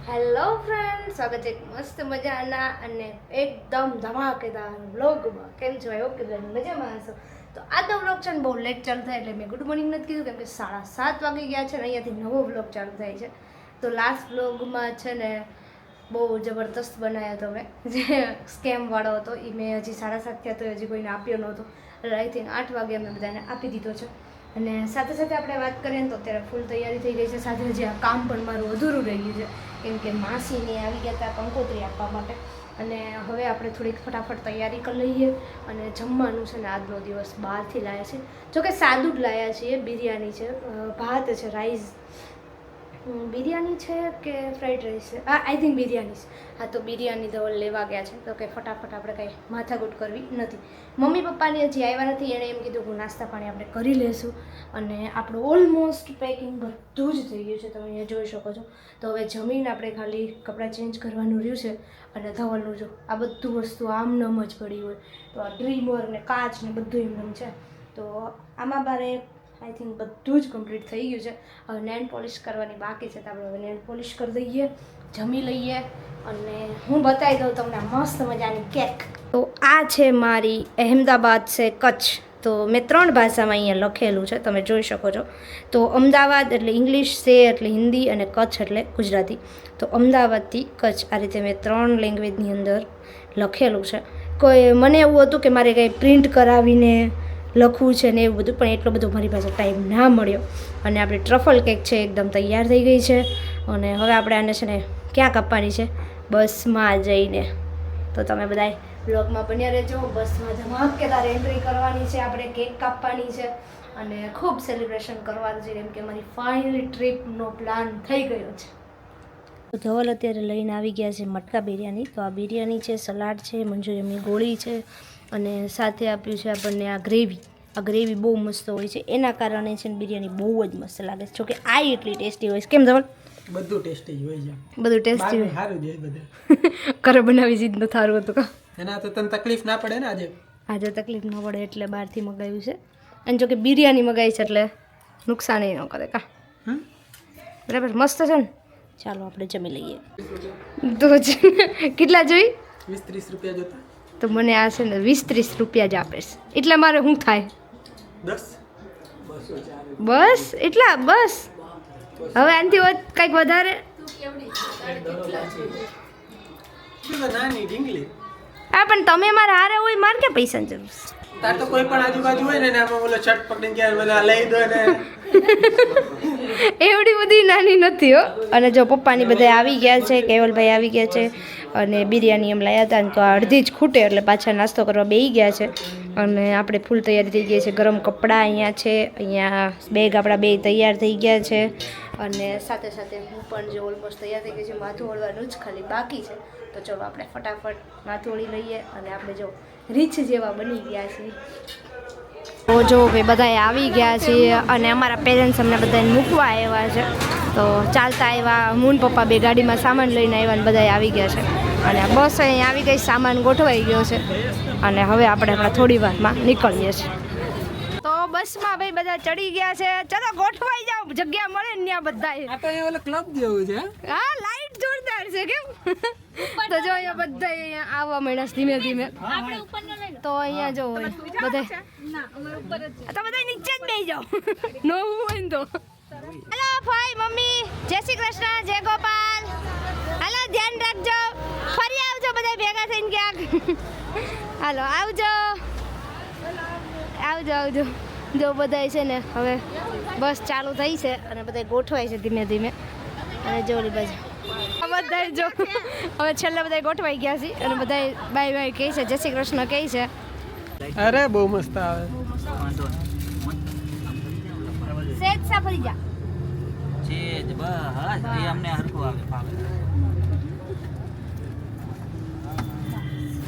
Hello friend, સ્વાગત છે મસ્ત મજાના અને એકદમ ધમાકેદાર વ્લોગમાં. કેમ છો? આઈ હોપ કે બધા મજામાં હશો. તો આજનો વ્લોગ છે ને બહુ લેટ ચાલુ થાય એટલે મેં ગુડ મોર્નિંગ નથી કીધું કેમ કે 7:30 વાગી ગયા છે ને અહીંયાથી નવો વ્લોગ ચાલુ થાય છે. તો લાસ્ટ વ્લોગમાં છે ને બહુ જબરદસ્ત બનાવ્યો હતો મેં, જે સ્કેમવાળો હતો એ મેં હજી 7:30 થયા તો હજી કોઈને આપ્યો નહોતો. એટલે આઈ થિંક 8 વાગે અમે બધાને આપી દીધો છે. અને સાથે સાથે આપણે વાત કરીએ ને તો અત્યારે ફૂલ તૈયારી થઈ ગઈ છે. સાથે હજી આ કામ પણ મારું અધૂરું રહી ગયું છે કેમ કે માસીને આવી ગયા હતા કંકોત્રી આપવા માટે. અને હવે આપણે થોડીક ફટાફટ તૈયારી કરી લઈએ. અને જમવાનું છે ને આજનો દિવસ બહારથી લાવ્યા છે, જોકે સાદું જ લાવ્યા છીએ. બિરયાની છે, ભાત છે, રાઈસ, બિરયાની છે કે ફ્રાઈડ રાઈસ છે, આઈ થિંક બિરયાની છે. હા, તો બિરયાની ધવલ લેવા ગયા છે તો કે ફટાફટ આપણે કંઈ માથાકૂટ કરવી નથી. મમ્મી પપ્પાની હજી આવ્યા નથી. એણે એમ કીધું કે નાસ્તા પાણી આપણે કરી લઈશું. અને આપણું ઓલમોસ્ટ પેકિંગ બધું જ થઈ ગયું છે, તમે અહીંયા જોઈ શકો છો. તો હવે જમીને આપણે ખાલી કપડાં ચેન્જ કરવાનું રહ્યું છે. અને ધવલનું જો આ બધું વસ્તુ આમનામ જ પડી હોય તો આ ડ્રીમર ને કાચ ને બધું એમનામ છે. તો આમાં બારે આઈ થિંક બધું જ કમ્પ્લીટ થઈ ગયું છે. હવે નેલ પોલિશ કરવાની બાકી છે તો આપણે હવે નેલ પોલિશ કરી દઈએ, જમી લઈએ અને હું બતાવી દઉં તમને મસ્ત મજાની કેક. તો આ છે મારી અહેમદાબાદ છે કચ્છ. તો મેં 3 ભાષામાં અહીંયા લખેલું છે, તમે જોઈ શકો છો. તો અમદાવાદ એટલે ઇંગ્લિશ, સે એટલે હિન્દી અને કચ્છ એટલે ગુજરાતી. તો અમદાવાદથી કચ્છ આ રીતે મેં 3 લેંગ્વેજની અંદર લખેલું છે. કોઈ મને એવું હતું કે મારે કંઈ પ્રિન્ટ કરાવીને લખવું છે ને એવું બધું, પણ એટલો બધો મારી પાસે ટાઈમ ના મળ્યો. અને આપણી ટ્રફલ કેક છે એકદમ તૈયાર થઈ ગઈ છે. અને હવે આપણે આને છે ને ક્યાં કાપવાની છે? બસમાં જઈને. તો તમે બધા બ્લોગમાં બન્યા રહેજો. બસમાં ધમાકેદાર એન્ટ્રી કરવાની છે, આપણે કેક કાપવાની છે અને ખૂબ સેલિબ્રેશન કરવાનું છે કેમ કે મારી ફાઇનલ ટ્રીપનો પ્લાન થઈ ગયો છે. તો ધવલ અત્યારે લઈને આવી ગયા છે મટકા બિરયાની. તો આ બિરયાની છે, સલાડ છે, મંચુરિયનની ગોળી છે અને સાથે આપ્યું છે આપણને આ ગ્રેવી. આ ગ્રેવી બહુ મસ્ત હોય છે, એના કારણે છે ને બિરયાની બહુ જ મસ્ત લાગે છે. જોકે આ એટલી ટેસ્ટી હોય છે. કેમ ધવલ? બધું ટેસ્ટી હોય છે, બધું ટેસ્ટી હોય. સારું છે બધું. ઘરે બનાવી જીદ ન થારું હતું કા? એના તો તને તકલીફ ના પડે ને. આજે તકલીફ ન પડે એટલે બહારથી મગાવ્યું છે. અને જોકે બિરયાની મગાવી છે એટલે નુકસાન ન કરે કા? બરાબર, મસ્ત છે ને. ચાલો આપણે જમી લઈએ. તો કેટલા જોઈ? 20-30 રૂપિયા જોતા. તો મને આ છે ને 20-30 રૂપિયા જ આપે છે. એટલે મારે શું થાય? 10 બસ એટલા? બસ હવે આનાથી કંઈક વધારે? નાની ઢીંગલી. હા, પણ તમે મારા હારે હોય, મારે ક્યાં પૈસાની જરૂર છે? તાર તો કોઈ પણ આજુબાજુ હોય ને આમાં ઓલો છટ પકડીને ક્યાં બધા લઈ દો ને. એવડી બધી નાની નથી હો. અને જો પપ્પાની બધા આવી ગયા છે, કેવલભાઈ આવી ગયા છે અને બિરયાની એમ લાવ્યા હતા ને તો અડધી જ ખૂટે એટલે પાછા નાસ્તો કરવા બેસી ગયા છે. અને આપણે ફૂલ તૈયારી થઈ ગઈ છે. ગરમ કપડાં અહીંયા છે, અહીંયા બેગ આપણા બે તૈયાર થઈ ગયા છે. અને સાથે સાથે હું પણ જો ઓલમોસ્ટ તૈયાર થઈ ગઈ છે. માથું ઓળવાનું જ ખાલી બાકી છે. તો ચલો આપણે ફટાફટ માથું ઓળી લઈએ અને આપણે જો રીચ જેવા બની ગયા છીએ. તો જો ભાઈ બધાએ આવી ગયા છીએ અને અમારા પેરેન્ટ્સ અમને બધાને મૂકવા આવ્યા છે. તો ચાલતા આવ્યા, મૂન પપ્પા બે ગાડીમાં સામાન લઈને આવ્યા અને બધાએ આવી ગયા છે. અને બસ અહીંયા આવી ગઈ, સામાન ગોઠવાઈ ગયો છે અને હવે આપણે હમણાં થોડી વારમાં નીકળીએ છીએ. તો બસમાં ભાઈ બધા ચડી ગયા છે. ચલો ગોઠવાઈ જાઓ, જગ્યા મળે ને ત્યાં બધાએ. આ તો અહીંયા ઓલો ક્લબ જેવું છે. હા, લાઈટ જોરદાર છે. કેમ? તો જો અહીંયા બધા અહીંયા આવવા માંડ્યા ધીમે ધીમે. તો અહીંયા જો બધા તો બધા નીચે જ બેસી જાઓ. નો હોય ને તો. હેલો ભાઈ, મમ્મી, જય શ્રી કૃષ્ણ, જય ગોપાલ. હાલો, ધ્યાન રાખજો, ફરી આવજો બધા ભેગા થઈને ક્યાંક. હાલો, આવજો આવજો આવજો. જો બધા છે ને હવે બસ ચાલુ થઈ છે અને બધા ગોઠવાય છે ધીમે ધીમે. અને જો ઓલી બાજુ બધા જો હવે છેલ્લે બધા ગોઠવાઈ ગયા છે અને બધા બાય બાય કહે છે, જય શ્રી કૃષ્ણ કહે છે. અરે બહુ મસ્ત આવે. સેજ સાફરી જા છે જ બસ એ અમને હરખું આવે પાવે.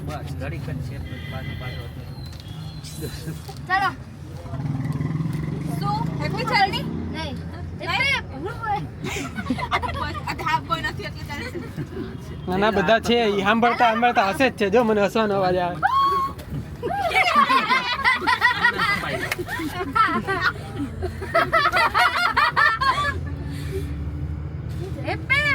બસ ઘડી કન છે બાજુ બાજુ. ચાલો. શું હેપી જર્ની? નહીં ના બધા છે એ સાંભળતા સાંભળતા હસે જ છે. જો મને હસવાનો અવાજ આવે. હેપી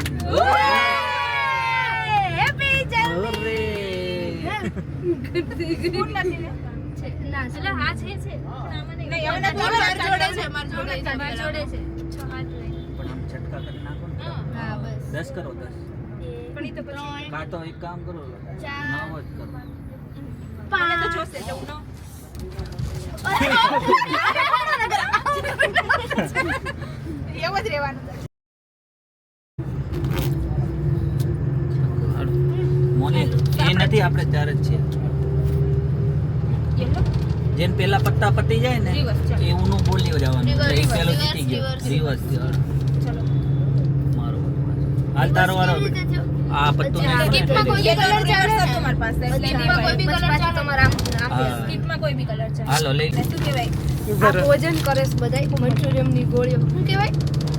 ના એટલે હા છે પણ આમાં નહીં હવે નથી માર જોડે છે પણ આમ છટકા કરી નાખો ને હા બસ 10 કરો 10 પણ ઈ તો પછી કાં તો એક કામ કરો 9 જ કરો મને તો જોશે તો હું એવું જ રહેવાનું મોની એ નથી આપણે ચાર જ છીએ જેન પેલા પત્તા પતી જાય ને એ ઊનું બોલ્યો જવાનું એટલે એ પેલો જીતી ગયો રિવર્સ મારો હાલ તારો વારો આ પત્તું સ્કીપમાં કોઈ બી કલર ચાલે તમારી પાસે એટલે કોઈ બી કલર ચાલે તમારા હા. સ્કીપમાં કોઈ બી કલર ચાલે હાલો લઈ શું કહેવાય આ ભોજન કરે છે બધાય મંચુરિયમ ની ગોળીઓ શું કહેવાય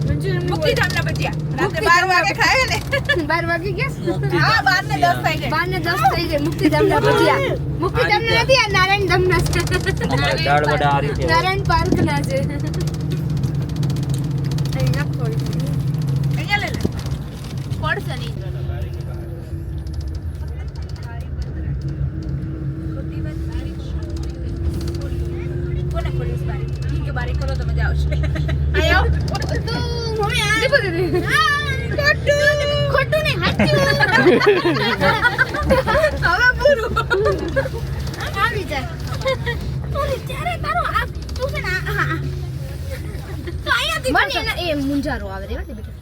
મંચુરિયમ ની મુક્તિ ધામના ભજીયા રાતે 12 વાગે ખાય ને 12 વાગી ગયા હા 12 ને 10 થઈ જાય 12 ને 10 થઈ જાય મુક્તિધામના ભજીયા મુક્તિધામના નથી આ નારાયણ ધામના છે અમારે દાળ વડા આ રીતે હોય. નારાયણ પાર્ક ના છે અહીંયા થોડી અહીંયા લે લે પડશે નહીં કોને ખોલીશ બારી ઈ કે બારી ખોલો તો મજા આવશે આયો તો મમ્મી આ ખોટું નહીં હાચું હવે પૂરું આવી જાય ઓલી ત્યારે તારો આ તું છે ને હા તો અહીંયાથી મને એના એ મુંજારો આવે રે બેટા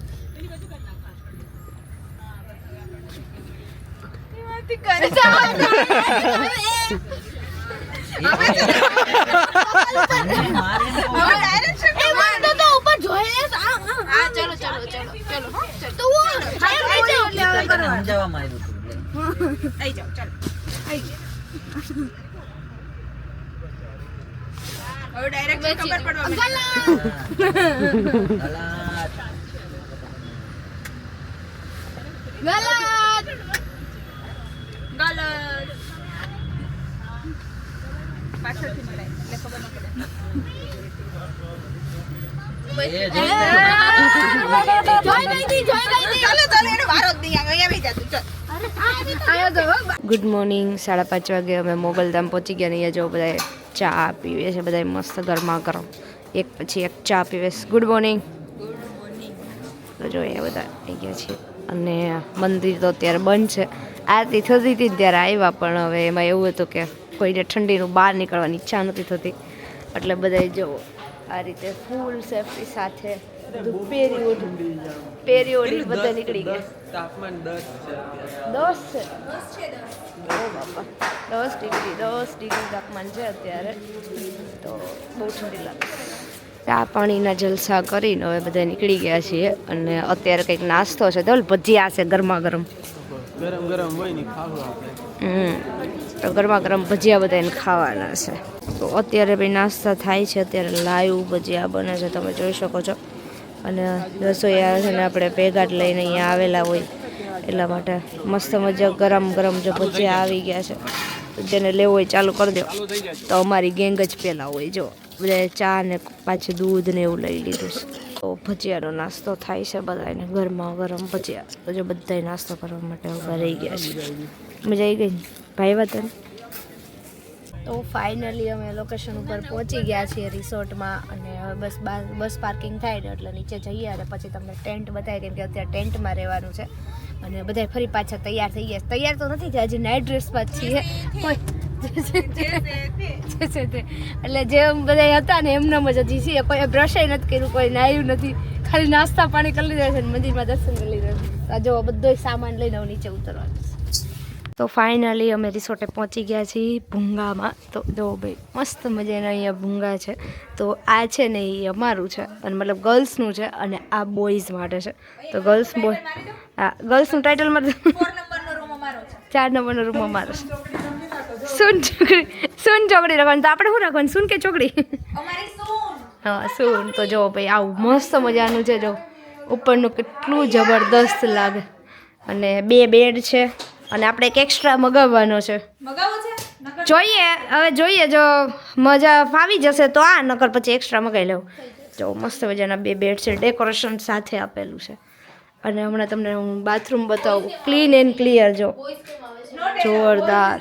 એમાંથી કરે મારે ને હવે ડાયરેક્શન એ મને તો ઉપર જોઈ લેસ હા ચલો ચલો ચલો ચલો તો હું તને સમજાવવા માંગ્યું હતું આઈ જાઓ ચલો આઈ ગયા હવે ડાયરેક્શન ખબર પડવા માંડી ગલાત. ગલત ગલત પાછળથી મળાય એટલે ખબર ન પડે એ જો. જોઈ ગઈ હતી ચાલો ચાલો એનો વારો જ નહીં આવે અહીંયા બેસી જા તું ચાલ ગુડ મોર્નિંગ 5:30 વાગે અમે મોગલધામ પહોંચી ગયા ને અહીંયા જો બધા ચા પીવે છે બધા મસ્ત ગરમા ગરમ એક પછી એક ચા પીવે છે ગુડ મોર્નિંગ તો જો અહીંયા બધા આવી ગયા છીએ અને મંદિર તો અત્યારે બંધ છે આરતી થતી હતી ને ત્યારે આવ્યા પણ હવે એમાં એવું હતું કે કોઈને ઠંડીનું બહાર નીકળવાની ઈચ્છા નથી થતી એટલે બધા જો આ રીતે ફૂલ સેફટી સાથે બધું પહેરી ઓઢી બધા નીકળી ગયા તાપમાન 10 છે 10 છે ઓ બાપા 10 ડિગ્રી તાપમાન છે અત્યારે તો બહુ ઠંડી લાગે ચા પાણીના જલસા કરીને હવે બધા નીકળી ગયા છીએ અને અત્યારે કંઈક નાસ્તો છે તો ભજીયા છે ગરમા ગરમ ગરમ ગરમ હોય ને ખાવું આપણે તો ગરમા ગરમ ભજીયા બધાને ખાવાના છે તો અત્યારે ભાઈ નાસ્તા થાય છે અત્યારે લાઈવ ભજીયા બને છે તમે જોઈ શકો છો અને રસોઈયા છે ને આપણે ભેગા જ લઈને અહીંયા આવેલા હોય એટલા માટે મસ્ત મજા ગરમ ગરમ જો ભજીયા આવી ગયા છે તો જેને લેવું હોય ચાલુ કરી દો તો અમારી ગેંગ જ પહેલાં હોય જો બધા ચા ને પાછું દૂધ ને એવું લઈ લીધું છે તો ભજીયાનો નાસ્તો થાય છે બધાને ગરમા ગરમ ભજીયા તો જો બધાય નાસ્તો કરવા માટે ઊભા રહી ગયા છે મજા આવી ગઈ ને ભાઈ વાત તો ફાઇનલી અમે લોકેશન ઉપર પહોંચી ગયા છીએ રિસોર્ટમાં અને હવે બસ પાર્કિંગ થાય ને એટલે નીચે જઈએ અને પછી તમને ટેન્ટ બતાવીએ કેમ કે અત્યારે ટેન્ટમાં રહેવાનું છે અને બધા ફરી પાછા તૈયાર થઈ ગયા તૈયાર તો નથી થયા હજી નાઇટ ડ્રેસમાં જ છીએ એટલે જેમ બધા હતા ને એમનામ જ હજી છીએ કોઈ બ્રશ નથી કર્યું કોઈ નાહ્યું નથી ખાલી નાસ્તા પાણી કરી લીધા છે ને મંદિરમાં દર્શન કરી લીધા છે આ જો બધો સામાન લઈને હવે નીચે ઉતરવાનું છે તો ફાઇનલી અમે રિસોર્ટે પહોંચી ગયા છીએ ભૂંગામાં તો જો ભાઈ મસ્ત મજાના અહીંયા ભૂંગા છે તો આ છે ને એ અમારું છે અને મતલબ ગર્લ્સનું છે અને આ બોયઝ માટે છે તો બોય હા ગર્લ્સનું ટાઇટલમાં 4 નંબરનો રૂમ અમારો છે 4 નંબરનો રૂમ અમારો છે સુન ચોકડી રાખવાનું તો આપણે શું રાખવાનું સુન કે ચોકડી અમારી સોન હા સુન તો જો ભાઈ આવું મસ્ત મજાનું છે જો ઉપરનું કેટલું જબરદસ્ત લાગે અને 2 બેડ છે અને આપણે એક એક્સ્ટ્રા મગાવવાનો છે મગાવો છે નકર જોઈએ જો મજા ફાવી જશે તો આ નકર પછી એક્સ્ટ્રા મગાવી લેવું જો મસ્ત મજાના 2 બેડ છે ડેકોરેશન સાથે આપેલું છે અને હમણાં તમને હું બાથરૂમ બતાવું ક્લીન એન્ડ ક્લિયર જો જોરદાર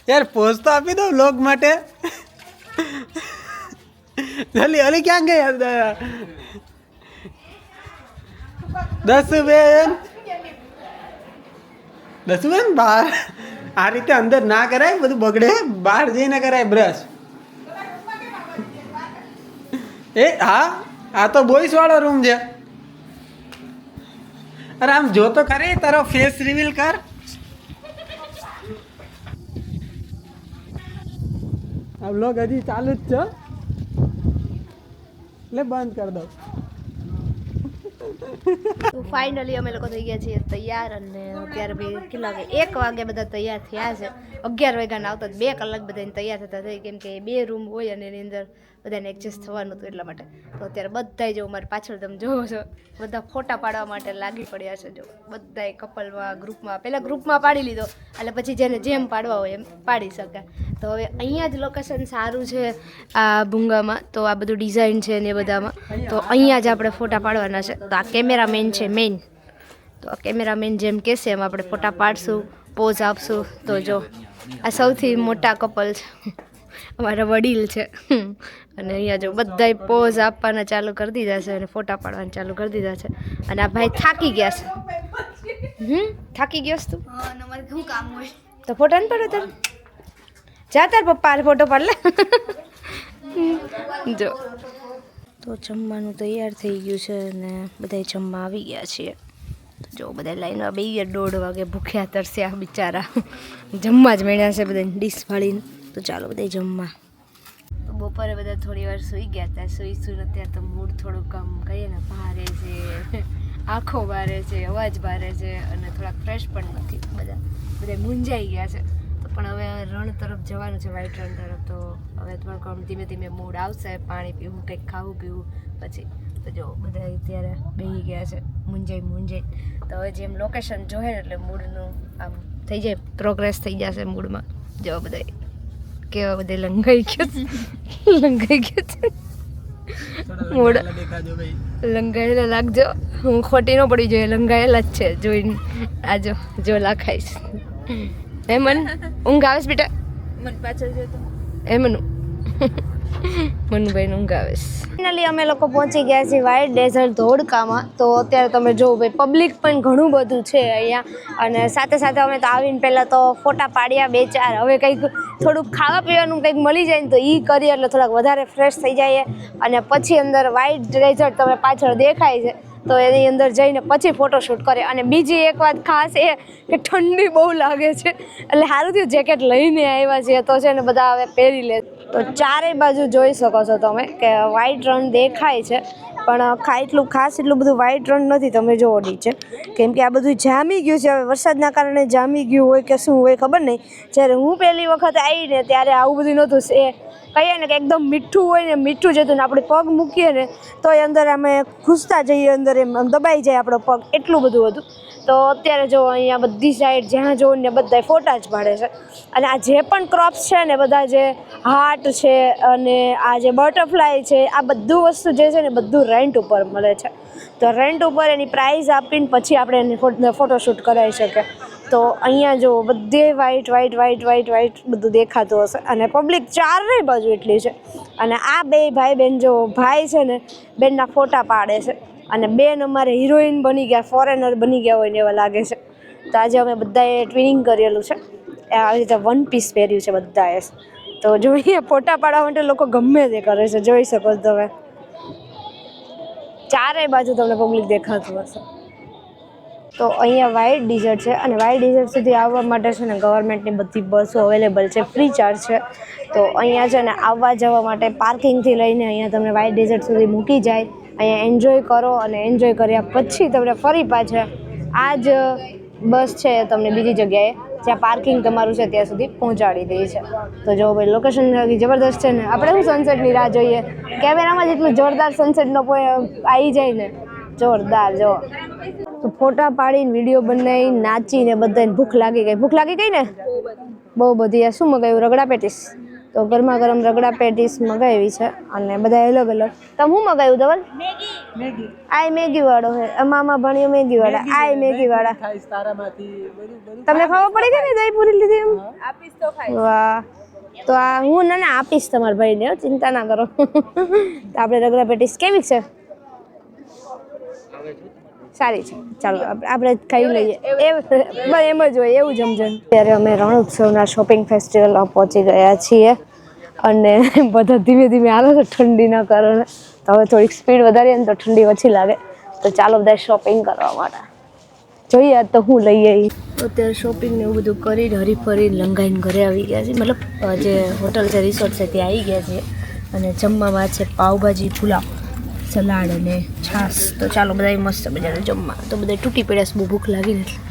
યાર પોઝ તો આપી દો વ્લોગ માટે. જલ્દી અલી ક્યાં ગયા? 10 બેન બહાર આ રીતે અંદર ના કરાય, બધું બગડે. બહાર જઈને કરાય બ્રશ. હા આ તો બોયસ વાળો રૂમ છે. અરે આમ જો તો ખરી, તારો ફેસ રિવીલ કર. આ વ્લોગ હજી ચાલુ જ છે, એટલે બંધ કરી દઉં. તો ફાઇનલી અમે લોકો થઈ ગયા છીએ તૈયાર, અને અત્યારે બી કેટલા વાગે? 1 વાગે બધા તૈયાર થયા છે. 11 વાગ્યાના આવતા 2 કલાક બધાને તૈયાર થતા થઈ, કેમ કે 2 રૂમ હોય અને એની અંદર બધાને એડજસ્ટ થવાનું હતું એટલા માટે. તો અત્યારે બધાય જો મારી પાછળ તમે જોવો છો, બધા ફોટા પાડવા માટે લાગી પડ્યા છે. જો બધાય કપલમાં, ગ્રુપમાં, પહેલાં ગ્રુપમાં પાડી લીધો એટલે પછી જેને જેમ પાડવા હોય એમ પાડી શકે. તો હવે અહીંયા જ લોકેશન સારું છે આ ભૂંગામાં, તો આ બધું ડિઝાઇન છે ને એ બધામાં, તો અહીંયા જ આપણે ફોટા પાડવાના છે. તો આ કેમેરામેન છે મેઇન, તો આ કેમેરામેન જેમ કહેશે એમ આપણે ફોટા પાડશું, પોઝ આપશું. તો જો આ સૌથી મોટા કપલ છે, અમારા વડીલ છે. અને અહીંયા જો બધાય પોઝ આપવાના ચાલુ કરી દીધા છે અને ફોટા પાડવાના ચાલુ કરી દીધા છે. અને આ ભાઈ થાકી ગયા છે. થાકી ગયો તું? શું કામ હોય તો ફોટા ને પાડો તાર, જા તાર પપ્પા ફોટો પાડ લે. જો તો જમવાનું તૈયાર થઈ ગયું છે અને બધા જમવા આવી ગયા છીએ. જો બધા લાઈનમાં બેસી ગયા, 1:30 વાગે ભૂખ્યા તરસ્યા બિચારા, જમવા જ મળ્યા છે બધા ડીશ વાળીને. તો ચાલો બધા જમવા. તો બપોરે બધા થોડી વાર સૂઈ ગયા હતા, સૂઈશું અત્યારે તો મૂડ થોડુંક કામ કહીએ ને ભારે છે, આંખો ભારે છે, અવાજ ભારે છે અને થોડાક ફ્રેશ પણ નથી. બધા મૂંઝાઈ ગયા છે. તો પણ હવે રણ તરફ જવાનું છે, વ્હાઈટ રણ તરફ. તો હવે થોડુંક આમ ધીમે ધીમે મૂડ આવશે, પાણી પીવું, કંઈક ખાવું પીવું પછી. તો જો બધા અત્યારે બેસી ગયા છે મૂંઝાઈ. તો હવે જેમ લોકેશન જોહે એટલે મૂડનું આમ થઈ જાય, પ્રોગ્રેસ થઈ જશે મૂડમાં. જો બધા કેવા બધે લંઘાઈ ગયો છે મૂડ લંઘાયેલા લાગજો. હું ખોટી ન પડી જોઈએ, લંઘાયેલા જ છે જોઈને. આજો જો લાખાઈશ. મન ઊંઘ આવે છે બેટા? મન પાછળ જતો મનુભાઈ ઊંઘ આવે છે. ફાઇનલી અમે લોકો પહોંચી ગયા છીએ વ્હાઇટ ડેઝર્ટ ધોળકામાં. તો અત્યારે તમે જોવો ભાઈ, પબ્લિક પણ ઘણું બધું છે અહીંયા. અને સાથે સાથે અમે તો આવીને પહેલાં તો ફોટા પાડ્યા 2-4. હવે કંઈક થોડુંક ખાવા પીવાનું કંઈક મળી જાય ને તો એ કરીએ એટલે થોડાક વધારે ફ્રેશ થઈ જાય. અને પછી અંદર વ્હાઇટ ડેઝર્ટ તમે પાછળ દેખાય છે, તો એની અંદર જઈને પછી ફોટોશૂટ કરે. અને બીજી એક વાત ખાસ એ કે ઠંડી બહુ લાગે છે, એટલે સારું થયું જેકેટ લઈને આવ્યા છીએ. તો છે ને બધા હવે પહેરી લે. તો ચારે બાજુ જોઈ શકો છો તમે કે વ્હાઇટ રણ દેખાય છે, પણ એટલું બધું વ્હાઇટ રણ નથી. તમે જોવો નીચે, કેમ કે આ બધું જામી ગયું છે. હવે વરસાદના કારણે જામી ગયું હોય કે શું હોય ખબર નહીં. જ્યારે હું પહેલી વખત આવી ને ત્યારે આવું બધું નહોતું. એ કહીએ ને કે એકદમ મીઠું હોય ને, મીઠું જતું ને આપણે પગ મૂકીએ ને તો એ અંદર અમે ઘૂસતા જઈએ, અંદર એમ દબાઈ જાય આપણો પગ, એટલું બધું હતું. તો અત્યારે જો અહીંયા બધી સાઈડ જ્યાં જોવો ને બધા ફોટા જ પાડે છે. અને આ જે પણ ક્રોપ્સ છે ને, બધા જે હાર્ટ છે અને આ જે બટરફ્લાય છે, આ બધું વસ્તુ જે છે ને બધું રેન્ટ ઉપર મળે છે. તો રેન્ટ ઉપર એની પ્રાઇઝ આપીને પછી આપણે એની ફોટોશૂટ કરાવી શકીએ. તો અહીંયા જો બધે વ્હાઇટ બધું દેખાતું હશે. અને પબ્લિક ચારે બાજુ એટલી છે. અને આ બે ભાઈ બેન જો, ભાઈ છે ને બેનના ફોટા પાડે છે, અને બેન અમારે હિરોઈન બની ગયા, ફોરેનર બની ગયા હોય ને એવા લાગે છે. તો આજે અમે બધાએ ટ્વિનિંગ કરેલું છે, આવી રીતે 1 પીસ પહેર્યું છે બધાએ. તો જોઈએ ફોટા પાડવા માટે લોકો ગમે તે કરે છે, જોઈ શકો છો તમે. ચારે બાજુ તમને પબ્લિક દેખાતું હશે. તો અહીંયા વ્હાઇટ ડેઝર્ટ છે, અને વ્હાઇટ ડેઝર્ટ સુધી આવવા માટે છે ને ગવર્મેન્ટની બધી બસો અવેલેબલ છે, ફ્રી ચાર્જ છે. તો અહીંયા છે ને આવવા જવા માટે પાર્કિંગથી લઈને અહીંયા તમને વ્હાઇટ ડેઝર્ટ સુધી મૂકી જાય. અહીંયા એન્જોય કરો, અને એન્જોય કર્યા પછી તમને ફરી પાછા આ જ બસ છે તમને બીજી જગ્યાએ જ્યાં પાર્કિંગ તમારું છે ત્યાં સુધી પહોંચાડી દે છે. તો જો ભાઈ લોકેશન જબરદસ્ત છે ને. આપણે શું સનસેટની રાહ જોઈએ, કેમેરામાં જેટલું જોરદાર સનસેટનો આવી જાય ને, જોરદાર. જો તો ફોટા પાડીને, વિડીયો બનાવી, નાચીને બધાને ભૂખ લાગી ગઈ ને બહુ બધી. આ શું મગાવ્યું? રગડા પેટીસ. તો તો ગરમા ગરમ રગડા પેટીસ મગાવી છે અને બધા અલગ અલગ. તમે શું મગાવ્યું ધવલ? આ મેગી વાળો હે, અમામાં ભણ્યો મેગી વાળા, આ મેગી વાળા. તમને ખબર પડી ગઈ ને દહીં પૂરી લીધી એમ? આપીશ તો ખાઈ. વાહ, તો આ હું ના આપીશ તમારા ભાઈને, ચિંતા ના કરો. આપણે રગડા પેટીસ કેવી છે? સારી છે. ચાલો આપણે ખાઈ લઈએ. એમ જ હોય, એવું જમજણ. ત્યારે અમે રણોત્સવના શોપિંગ ફેસ્ટિવલમાં પહોંચી ગયા છીએ અને બધા ધીમે ધીમે આવે છે ઠંડીના કારણે. તો હવે થોડીક સ્પીડ વધારીએ ને તો ઠંડી ઓછી લાગે. તો ચાલો બધા શોપિંગ કરવા માટે જોઈએ આજ તો હું લઈ આવી. અત્યારે શોપિંગ ને એવું બધું કરીને હરીફરી લંગાઈને ઘરે આવી ગયા છે. મતલબ જે હોટલ છે, રિસોર્ટ છે ત્યાં આવી ગયા છે અને જમવામાં છે પાવભાજી, પુલાવ, સલાડ અને છાશ. તો ચાલો બધા મસ્ત મજાનું જમવા. તો બધા તૂટી પડ્યા છે, બહુ ભૂખ લાગીને એટલે.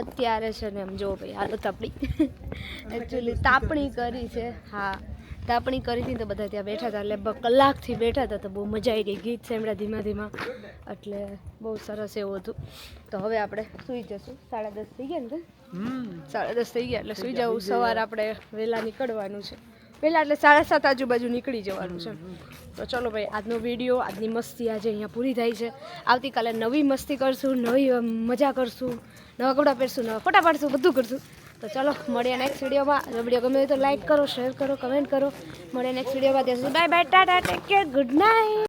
અત્યારે છે ને એમ જો ભાઈ હાલત આપણી એકચ્યુઅલી તાપણી કરી છે. હા, તાપણી કરી હતી તો બધા ત્યાં બેઠા હતા, લગભગ કલાકથી બેઠા હતા. તો બહુ મજા આવી ગઈ, ગીત સાંભળ્યા ધીમા ધીમા, એટલે બહુ સરસ એવું હતું. તો હવે આપણે સૂઈ જશું. 10:30 થઈ ગયા ને? 10:30 થઈ ગયા એટલે સૂઈ જવું. સવારે આપણે વહેલા નીકળવાનું છે. પહેલાં એટલે 7:30 આજુબાજુ નીકળી જવાનું છે. તો ચલો ભાઈ, આજનો વિડીયો, આજની મસ્તી આજે અહીંયા પૂરી થાય છે. આવતીકાલે નવી મસ્તી કરશું, નવી મજા કરશું, નવા કપડાં પહેરશું, નવા ફોટા પાડશું, બધું કરશું. તો ચલો મળીએ નેક્સ્ટ વિડીયોમાં. જો વિડીયો ગમે હોય તો લાઈક કરો, શેર કરો, કમેન્ટ કરો. મળીએ નેક્સ્ટ વિડીયોમાં. ત્યાં સુધી bye bye, Tata, take care, good night.